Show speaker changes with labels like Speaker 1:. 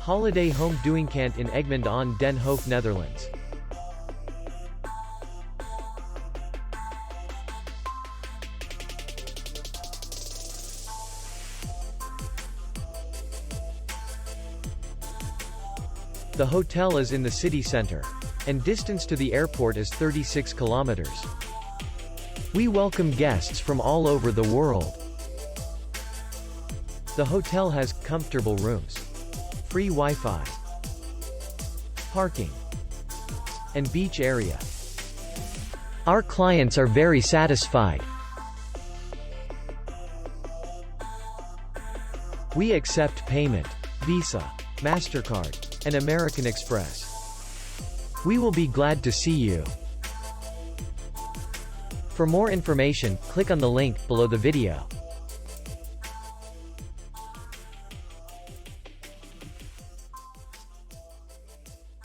Speaker 1: Holiday home Duinkant in Egmond aan den Hoef, Netherlands. The hotel is in the city center, and distance to the airport is 36 kilometers. We welcome guests from all over the world. The hotel has comfortable rooms, free Wi-Fi, parking, and beach area. Our clients are very satisfied. We accept payment, Visa, MasterCard, and American Express. We will be glad to see you. For more information, click on the link below the video.